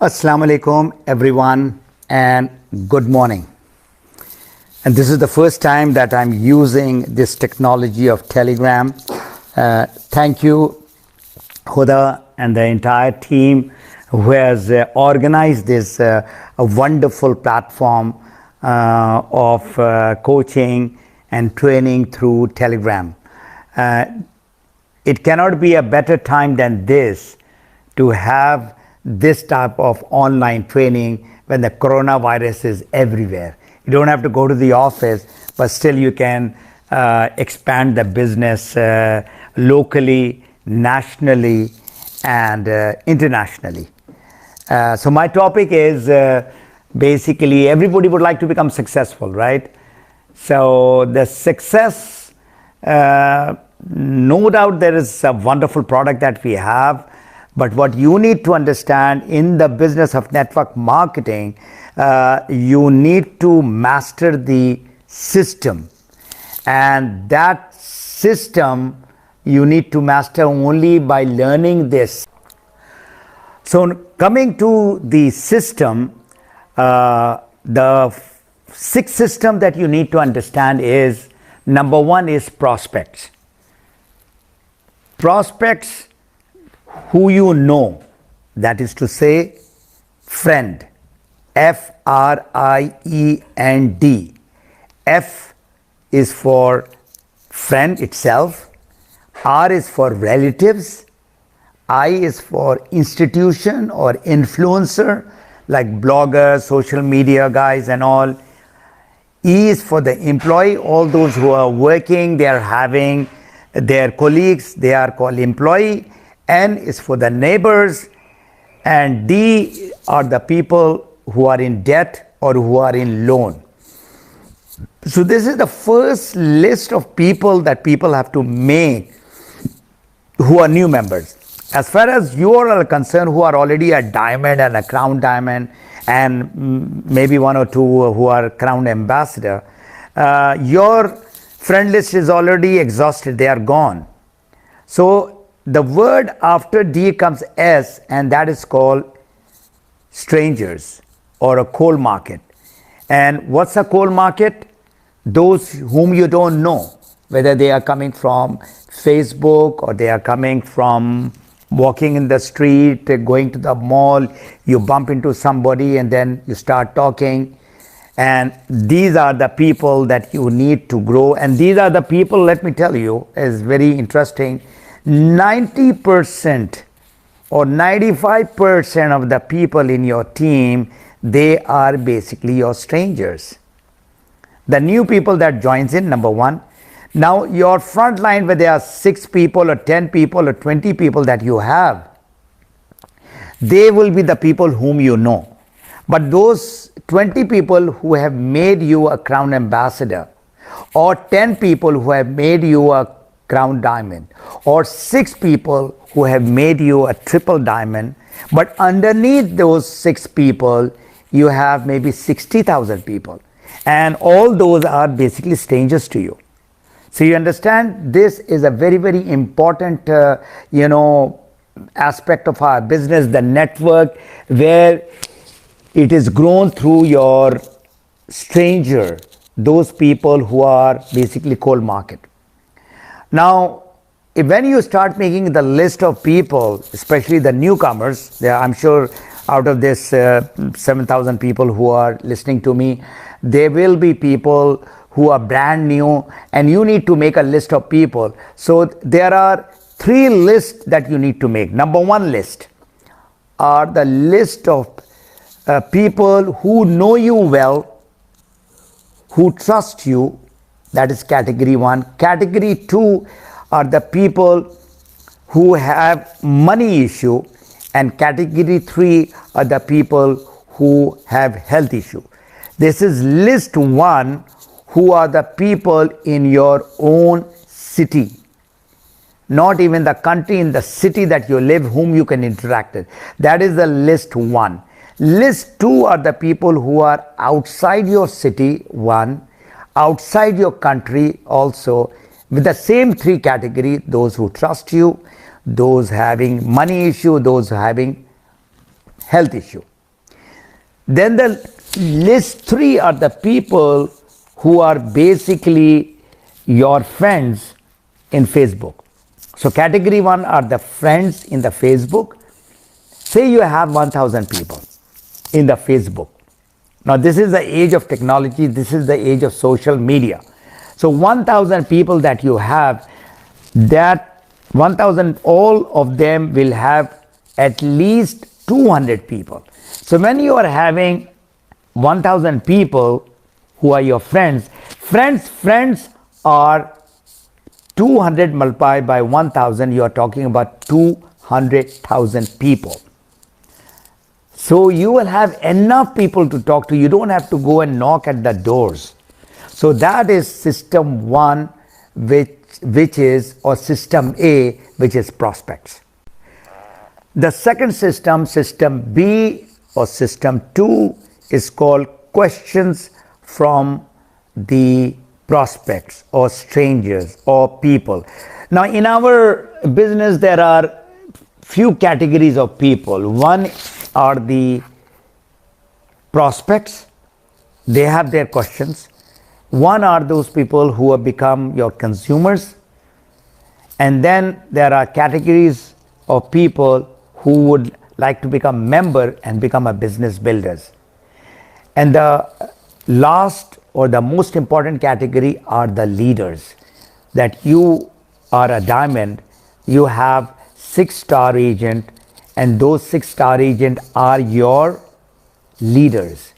Assalamu alaikum everyone and good morning. And this is the first time that I'm using this technology of Telegram. Thank you Huda and the entire team who has organized this a wonderful platform of coaching and training through Telegram. It cannot be a better time than this to have this type of online training when the coronavirus is everywhere. You don't have to go to the office, but still you can expand the business locally, nationally, and internationally. So my topic is basically everybody would like to become successful, right? So the success, no doubt there is a wonderful product that we have. But what you need to understand in the business of network marketing, you need to master the system. And that system you need to master only by learning this. So coming to the system, the sixth system that you need to understand is, number one is prospects. Prospects who you know, that is to say, friend, F-R-I-E-N-D. F is for friend itself, R is for relatives, I is for institution or influencer like bloggers, social media guys and all. E is for the employee, all those who are working, they are having their colleagues, they are called employee. N is for the neighbors, and D are the people who are in debt or who are in loan. So this is the first list of people that people have to make who are new members. As far as you are concerned, who are already a diamond and a crown diamond, and maybe one or two who are crown ambassador, your friend list is already exhausted, they are gone. So the word after D comes S, and that is called strangers or a cold market. And what's a cold market? Those whom you don't know, whether they are coming from Facebook or they are coming from walking in the street, going to the mall, you bump into somebody and then you start talking. And these are the people that you need to grow. And these are the people, let me tell you, is very interesting. 90% or 95% of the people in your team, they are basically your strangers. The new people that joins in, number one. Now your front line, where there are 6 people or 10 people or 20 people that you have, they will be the people whom you know. But those 20 people who have made you a crown ambassador, or 10 people who have made you a crown diamond, or 6 people who have made you a triple diamond, but underneath those 6 people you have maybe 60,000 people, and all those are basically strangers to you. So you understand, this is a very, very important aspect of our business, the network, where it is grown through your stranger, those people who are basically cold market. Now, when you start making the list of people, especially the newcomers, I'm sure out of this 7,000 people who are listening to me, there will be people who are brand new, and you need to make a list of people. So there are 3 lists that you need to make. Number 1 list are the list of people who know you well, who trust you. That is category 1. Category 2 are the people who have money issue, and category 3 are the people who have health issue. This is list 1, who are the people in your own city, not even the country, in the city that you live, whom you can interact with. That is the list 1. List 2 are the people who are outside your city, 1, outside your country also, with the same 3 category: those who trust you, those having money issue, those having health issue. Then the list 3 are the people who are basically your friends in Facebook. So category 1 are the friends in the Facebook. Say you have 1000 people in the Facebook. Now this is the age of technology, this is the age of social media. So 1000 people that you have, that 1000, all of them will have at least 200 people. So when you are having 1000 people who are your friends, friends are 200 multiplied by 1000, you are talking about 200,000 people. So you will have enough people to talk to. You don't have to go and knock at the doors. So that is system 1, which is, or system A, which is prospects. The second system, system B or system 2, is called questions from the prospects or strangers or people. Now in our business there are few categories of people. One are the prospects, they have their questions. One are those people who have become your consumers. And then there are categories of people who would like to become member and become a business builders. And the last or the most important category are the leaders. That you are a diamond, you have 6-star agent, and those 6-star agent are your leaders.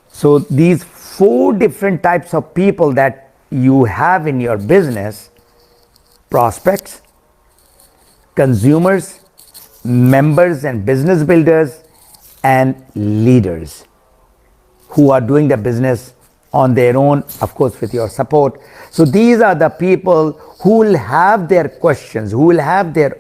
So these 4 different types of people that you have in your business: prospects, consumers, members and business builders, and leaders who are doing the business on their own, of course with your support. So these are the people who will have their questions, who will have their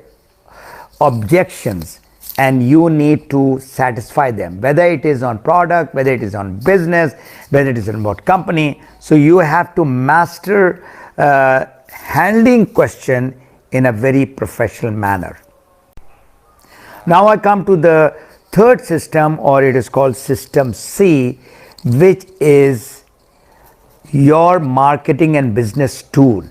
objections, and you need to satisfy them, whether it is on product, whether it is on business, whether it is about company. So you have to master handling question in a very professional manner. Now I come to the third system, or it is called system C, which is your marketing and business tool.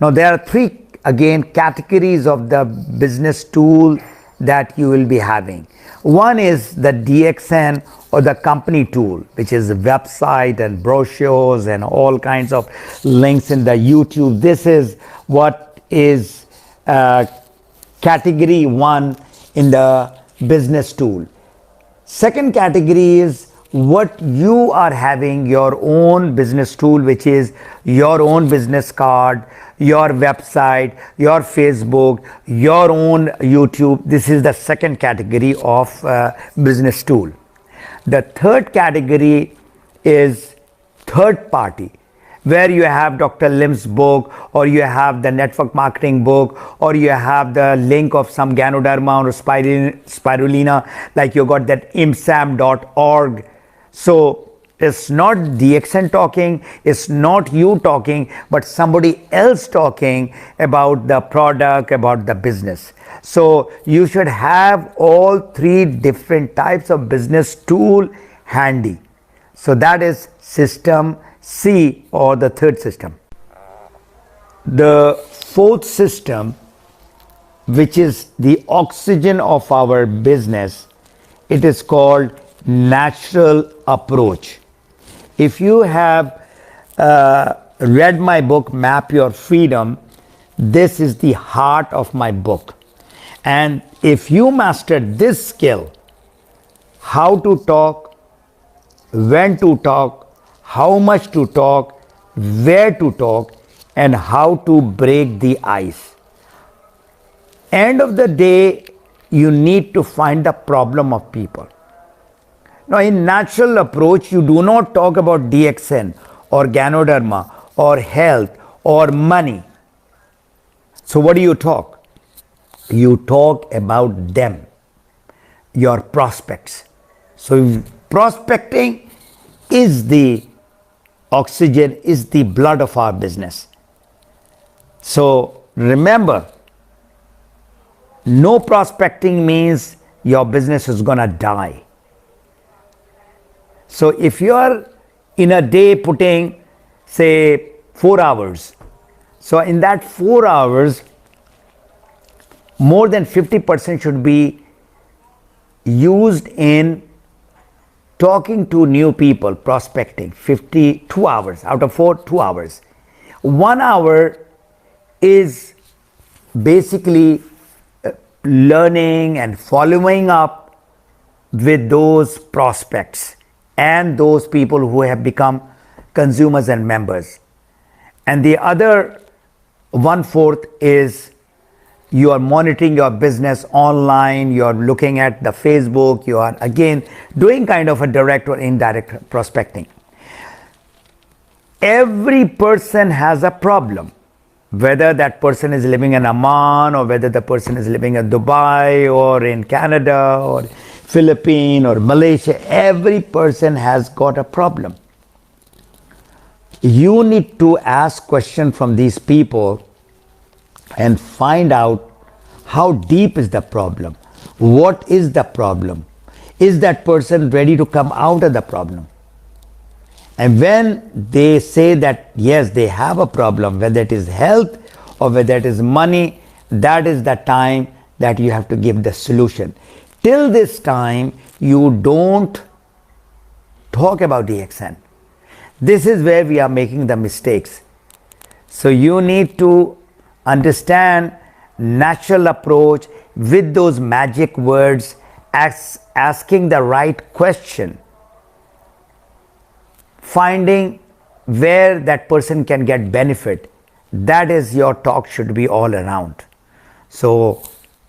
Now there are 3 again categories of the business tool that you will be having. One is the DXN or the company tool, which is a website and brochures and all kinds of links in the YouTube. This is what is category 1 in the business tool. Second category is what you are having, your own business tool, which is your own business card, your website, your Facebook, your own YouTube. This is the second category of business tool. The third category is third party, where you have Dr. Lim's book, or you have the network marketing book, or you have the link of some Ganoderma or Spirulina, like you got that imsam.org. So it's not DXN talking, it's not you talking, but somebody else talking about the product, about the business. So you should have all 3 different types of business tool handy. So that is system C, or the third system. The fourth system, which is the oxygen of our business, it is called natural approach. If you have read my book Map Your Freedom, this is the heart of my book. And if you master this skill, how to talk, when to talk, how much to talk, where to talk, and how to break the ice. End of the day, you need to find the problem of people. Now in natural approach, you do not talk about DXN or Ganoderma or health or money. So what do you talk? You talk about them, your prospects. So prospecting is the oxygen, is the blood of our business. So remember, no prospecting means your business is gonna die. So if you are in a day putting, say, 4 hours, so in that 4 hours, more than 50% should be used in talking to new people, prospecting. 52 hours out of 4, 2 hours. 1 hour is basically learning and following up with those prospects and those people who have become consumers and members. And the other 1/4 is you are monitoring your business online, you are looking at the Facebook, you are again doing kind of a direct or indirect prospecting. Every person has a problem, whether that person is living in Amman or whether the person is living in Dubai or in Canada or Philippines or Malaysia. Every person has got a problem. You need to ask questions from these people and find out how deep is the problem. What is the problem? Is that person ready to come out of the problem? And when they say that yes, they have a problem, whether it is health or whether it is money, that is the time that you have to give the solution. Till this time, you don't talk about DXN. This is where we are making the mistakes. So you need to understand natural approach with those magic words, asking the right question, finding where that person can get benefit. That is your talk should be all around. So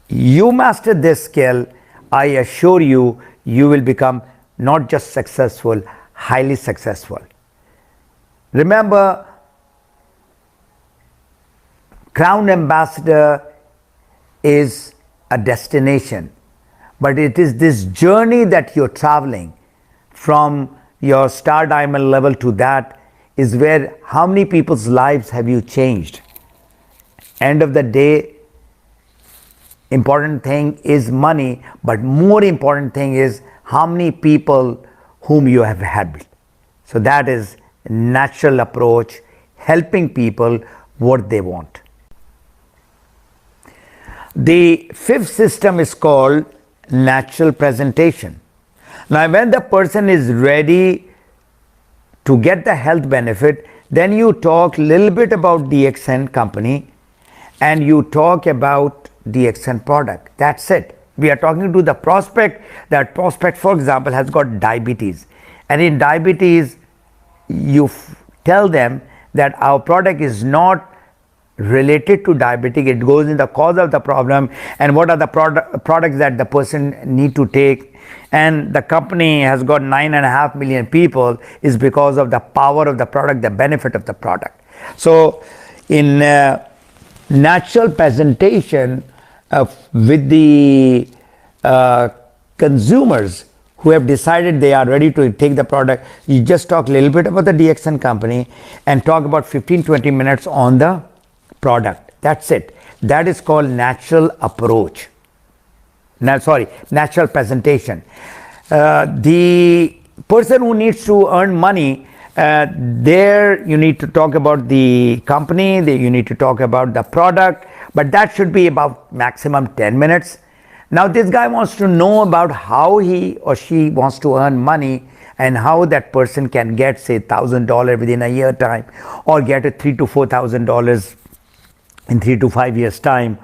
you master this skill, I assure you, you will become not just successful, highly successful. Remember, Crown Ambassador is a destination, but it is this journey that you're traveling from your star diamond level to that is where how many people's lives have you changed. End of the day, important thing is money, but more important thing is how many people whom you have helped. So that is natural approach, helping people what they want. The fifth system is called natural presentation. Now, when the person is ready to get the health benefit, then you talk a little bit about DXN company and you talk about DXN product. That's it. We are talking to the prospect. That prospect, for example, has got diabetes. And in diabetes, you tell them that our product is not related to diabetic, it goes in the cause of the problem and what are the products that the person need to take. And the company has got 9.5 million people is because of the power of the product, the benefit of the product. So in natural presentation with the consumers who have decided they are ready to take the product, you just talk a little bit about the DXN company and talk about 15-20 minutes on the product. That's it. That is called natural approach. Natural presentation. The person who needs to earn money, there you need to talk about the company, you need to talk about the product, but that should be about maximum 10 minutes. Now this guy wants to know about how he or she wants to earn money and how that person can get say $1,000 within a year time or get a $3,000 to $4,000 in 3 to 5 years time.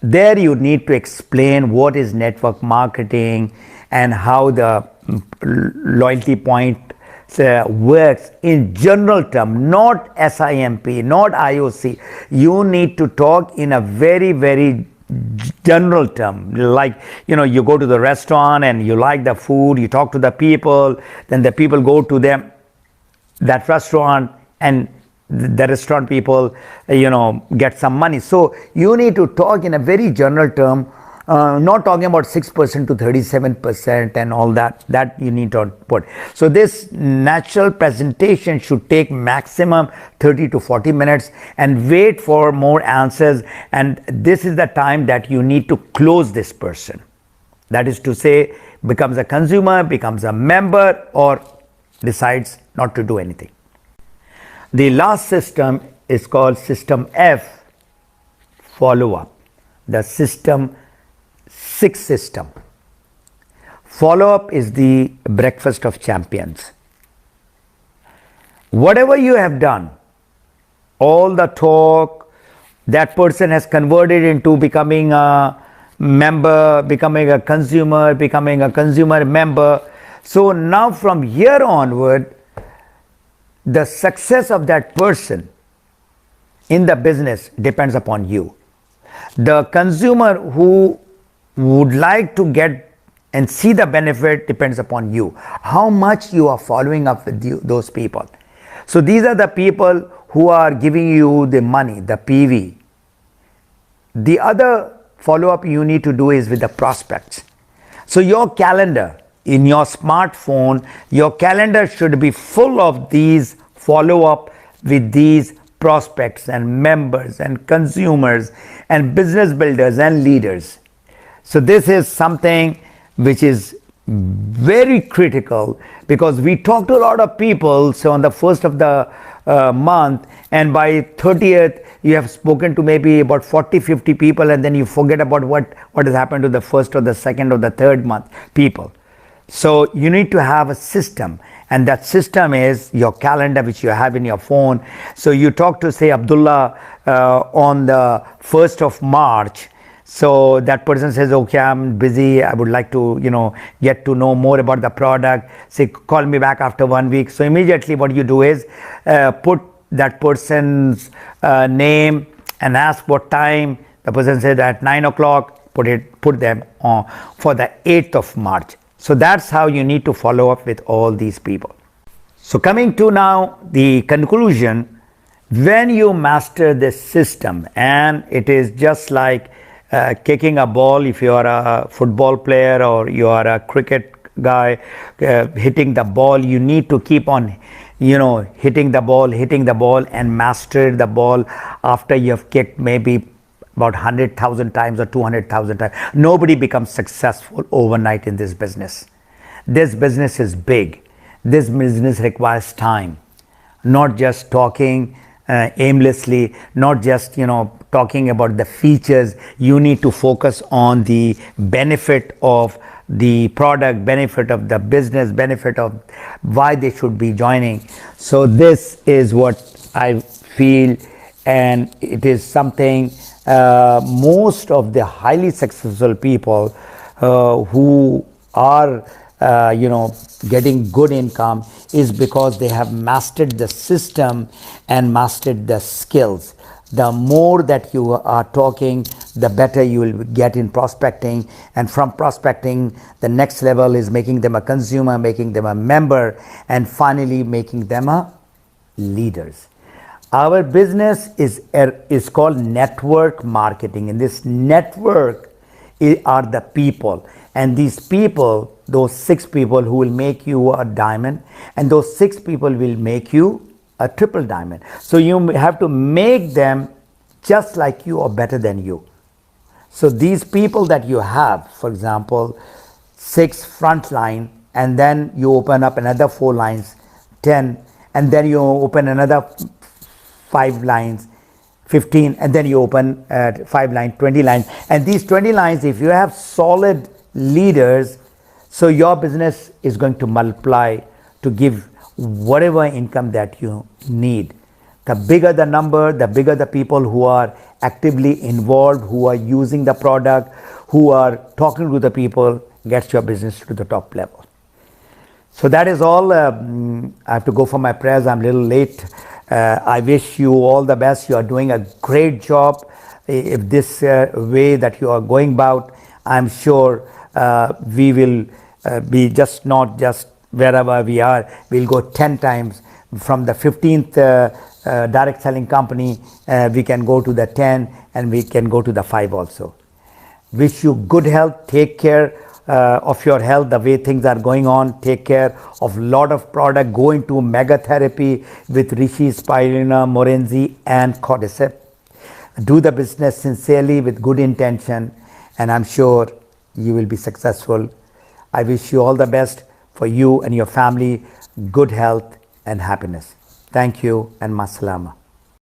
There you need to explain what is network marketing and how the loyalty point works in general term, not SIMP, not IOC. You need to talk in a very, very general term. Like, you go to the restaurant and you like the food, you talk to the people, then the people go to that restaurant and the restaurant people, get some money. So you need to talk in a very general term, not talking about 6% to 37% and all that you need to put. So this natural presentation should take maximum 30 to 40 minutes and wait for more answers. And this is the time that you need to close this person. That is to say, becomes a consumer, becomes a member, or decides not to do anything. The last system is called system F, follow up. The system 6 system. Follow up is the breakfast of champions. Whatever you have done, all the talk, that person has converted into becoming a member, becoming a consumer member. So now from here onward, the success of that person in the business depends upon you. The consumer who would like to get and see the benefit depends upon you. How much you are following up with those people. So these are the people who are giving you the money, the PV. The other follow-up you need to do is with the prospects. So your calendar in your smartphone, your calendar should be full of these follow-up with these prospects and members and consumers and business builders and leaders. So this is something which is very critical, because we talk to a lot of people. So on the first of the month, and by 30th you have spoken to maybe about 40-50 people, and then you forget about what has happened to the first or the second or the third month people. So you need to have a system, and that system is your calendar, which you have in your phone. So you talk to, say, Abdullah on the 1st of March. So that person says, okay, I'm busy, I would like to, get to know more about the product. Say, call me back after 1 week. So immediately what you do is put that person's name and ask what time. The person said at 9 o'clock, put them on for the 8th of March. So that's how you need to follow up with all these people. So coming to now the conclusion, when you master this system, and it is just like kicking a ball, if you are a football player or you are a cricket guy, hitting the ball, you need to keep on hitting the ball and master the ball after you have kicked maybe about 100,000 times or 200,000 times. Nobody becomes successful overnight in this business. This business is big. This business requires time, not just talking aimlessly, not just talking about the features. You need to focus on the benefit of the product, benefit of the business, benefit of why they should be joining. So this is what I feel, and it is something most of the highly successful people who are getting good income is because they have mastered the system and mastered the skills. The more that you are talking, the better you will get in prospecting, and from prospecting, the next level is making them a consumer, making them a member, and finally making them a leaders. Our business is called network marketing, and this network are the people, and these people, those 6 people who will make you a diamond, and those 6 people will make you a triple diamond. So you have to make them just like you or better than you. So these people that you have, for example, 6 front line, and then you open up another 4 lines, 10, and then you open another 5 lines, 15, and then you open 5 lines, 20 lines. And these 20 lines, if you have solid leaders, so your business is going to multiply to give whatever income that you need. The bigger the number, the bigger the people who are actively involved, who are using the product, who are talking to the people, gets your business to the top level. So that is all. I have to go for my prayers. I'm a little late. I wish you all the best. You are doing a great job. If this way that you are going about, I'm sure we will be just not just wherever we are. We'll go 10 times. From the 15th direct selling company, we can go to the 10, and we can go to the 5 also. Wish you good health. Take care of your health, the way things are going on. Take care of lot of product. Go into mega therapy with Rishi, Spirulina, Morenzi, and Cordyceps. Do the business sincerely with good intention, and I'm sure you will be successful. I wish you all the best for you and your family. good health and happiness. Thank you and masalama.